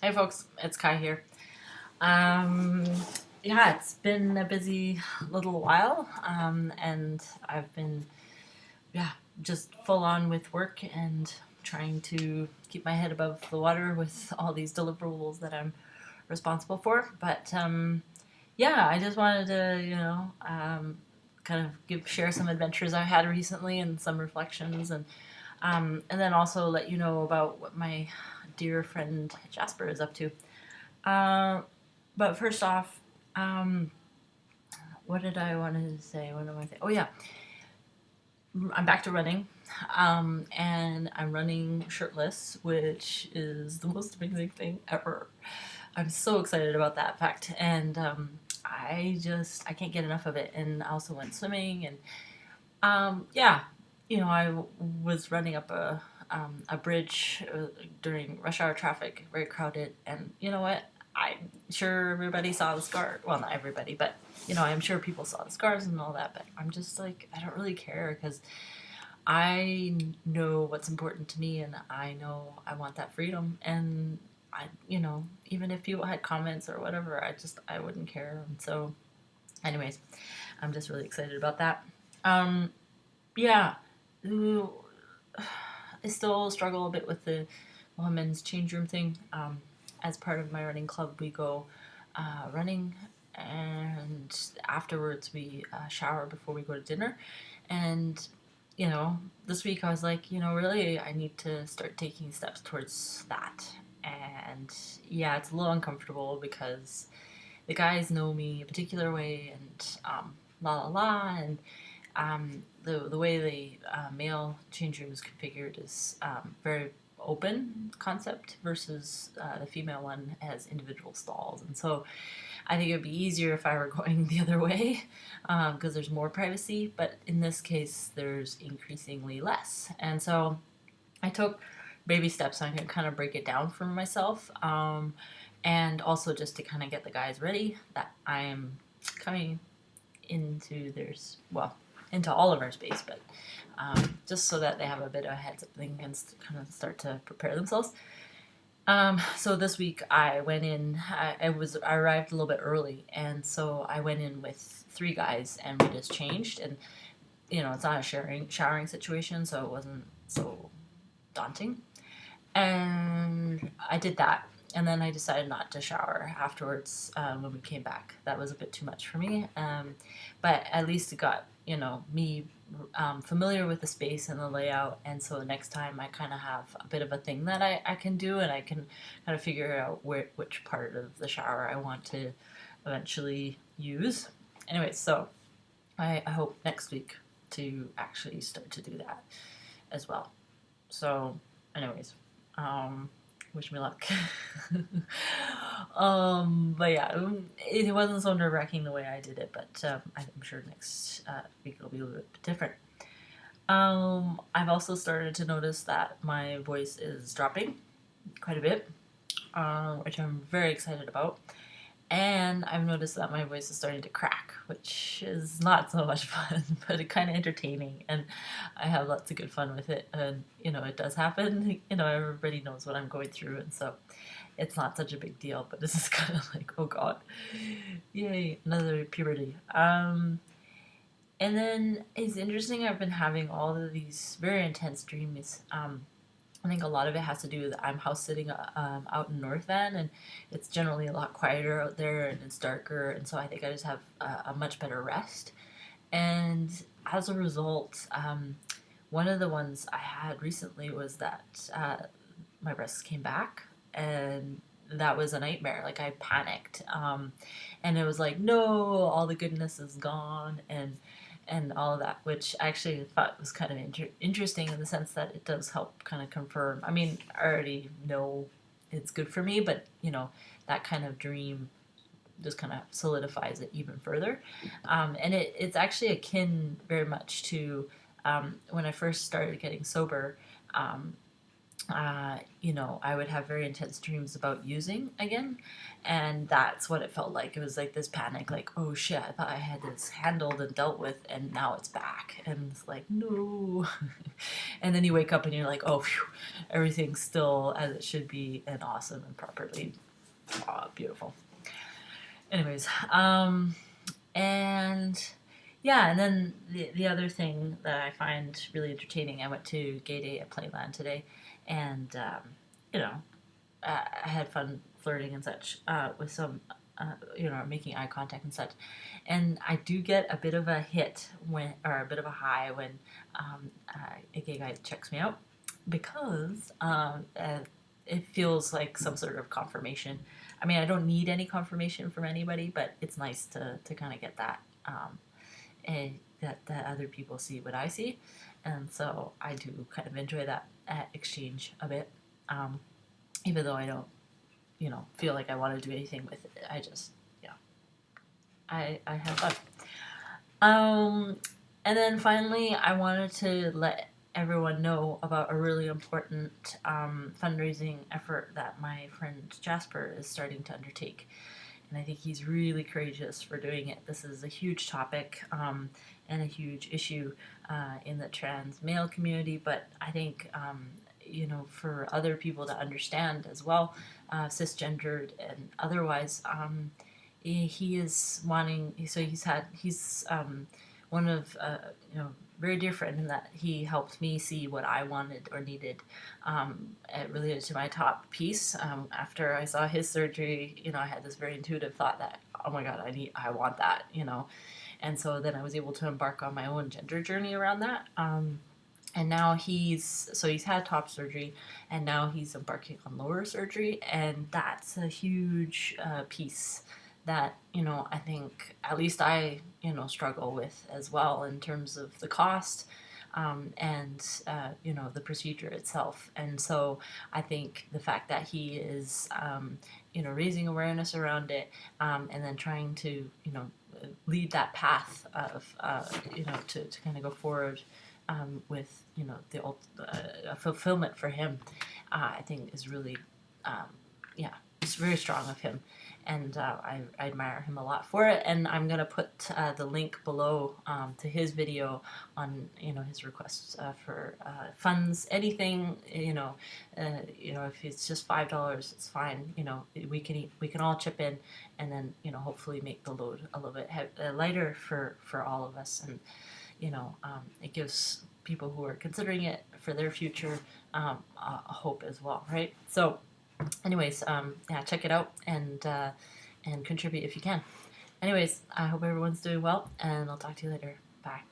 Hey folks, it's Kai here. Um, yeah, it's been a busy little while, and I've been, yeah, just full on with work and trying to keep my head above the water with all these deliverables that I'm responsible for. But yeah, I just wanted to, kind of share some adventures I've had recently and some reflections, and then also let you know about what my dear friend Jasper is up to. Uh, but first off, um, what did I want to say? What am I saying? Oh yeah, I'm back to running, and I'm running shirtless, which is the most amazing thing ever. I'm so excited about that fact, and I can't get enough of it. And I also went swimming, and yeah, I was running up a bridge during rush hour traffic, very crowded, and you know what? I'm sure everybody saw the scar. Well, not everybody, but I'm sure people saw the scars and all that. But I'm just like, I don't really care because I know what's important to me, and I know I want that freedom. And even if people had comments or whatever, I wouldn't care. And so, anyways, I'm just really excited about that. Um, yeah, Ooh, I still struggle a bit with the women's change room thing. As part of my running club, we go running, and afterwards we shower before we go to dinner. And this week I was like, really, I need to start taking steps towards that. And yeah, it's a little uncomfortable because the guys know me a particular way, and la la la, and the way the male change room is configured is very open concept versus the female one has individual stalls, and so I think it would be easier if I were going the other way because there's more privacy, but in this case there's increasingly less, and so I took baby steps so I can kind of break it down for myself, and also just to kind of get the guys ready that I am coming into well, into all of our space, but just so that they have a bit of a heads up, they can kind of start to prepare themselves. So this week I went in. I arrived a little bit early, and so I went in with three guys, and we just changed. And it's not a showering situation, so it wasn't so daunting. And I did that, and then I decided not to shower afterwards when we came back. That was a bit too much for me, but at least it got me familiar with the space and the layout, and so the next time I kind of have a bit of a thing that I can do, and I can kind of figure out which part of the shower I want to eventually use. Anyway, so I hope next week to actually start to do that as well. So, anyways, wish me luck. But yeah, it wasn't so nerve-wracking the way I did it, but I'm sure next week it'll be a little bit different. I've also started to notice that my voice is dropping quite a bit, which I'm very excited about. And I've noticed that my voice is starting to crack, which is not so much fun, but it's kind of entertaining, and I have lots of good fun with it. And it does happen. Everybody knows what I'm going through, and so it's not such a big deal. But this is kind of like, oh god, yay, another puberty. And then it's interesting. I've been having all of these very intense dreams. I think a lot of it has to do with I'm house sitting out in North Van, and it's generally a lot quieter out there, and it's darker, and so I think I just have a much better rest. And as a result, one of the ones I had recently was that my breasts came back, and that was a nightmare. Like, I panicked, and it was like, no, all the goodness is gone, and all of that, which I actually thought was kind of interesting in the sense that it does help kind of confirm. I mean, I already know it's good for me, but that kind of dream just kind of solidifies it even further. And it's actually akin very much to when I first started getting sober. I would have very intense dreams about using again. And that's what it felt like. It was like this panic, like, oh shit, I thought I had this handled and dealt with, and now it's back. And it's like, no. And then you wake up and you're like, oh, phew, everything's still as it should be and awesome and properly beautiful. Anyways, and yeah, and then the other thing that I find really entertaining, I went to Gay Day at Playland today, and you know, I had fun flirting and such with some, making eye contact and such. And I do get a bit of a hit or a bit of a high when a gay guy checks me out because it feels like some sort of confirmation. I mean, I don't need any confirmation from anybody, but it's nice to kind of get that, and that other people see what I see. And so I do kind of enjoy that exchange a bit. Even though I don't, feel like I want to do anything with it. I just, I have fun. And then finally, I wanted to let everyone know about a really important fundraising effort that my friend Jasper is starting to undertake. And I think he's really courageous for doing it. This is a huge topic and a huge issue in the trans male community, but I think for other people to understand as well, cisgendered and otherwise. He is wanting. So he's one of very dear friend in that he helped me see what I wanted or needed related to my top piece. After I saw his surgery, I had this very intuitive thought that, oh my god, I want that, and so then I was able to embark on my own gender journey around that. And now he's had top surgery, and now he's embarking on lower surgery, and that's a huge piece that I think at least I struggle with as well in terms of the cost, and the procedure itself. And so I think the fact that he is raising awareness around it, and then trying to lead that path of to kind of go forward with the fulfillment for him, I think is really it's very strong of him, and I admire him a lot for it. And I'm gonna put the link below to his video on his requests for funds, anything, if it's just $5, it's fine. We can all chip in, and then hopefully make the load a little bit lighter for all of us. And it gives people who are considering it for their future a hope as well, right? So anyways, check it out and contribute if you can. Anyways, I hope everyone's doing well, and I'll talk to you later. Bye.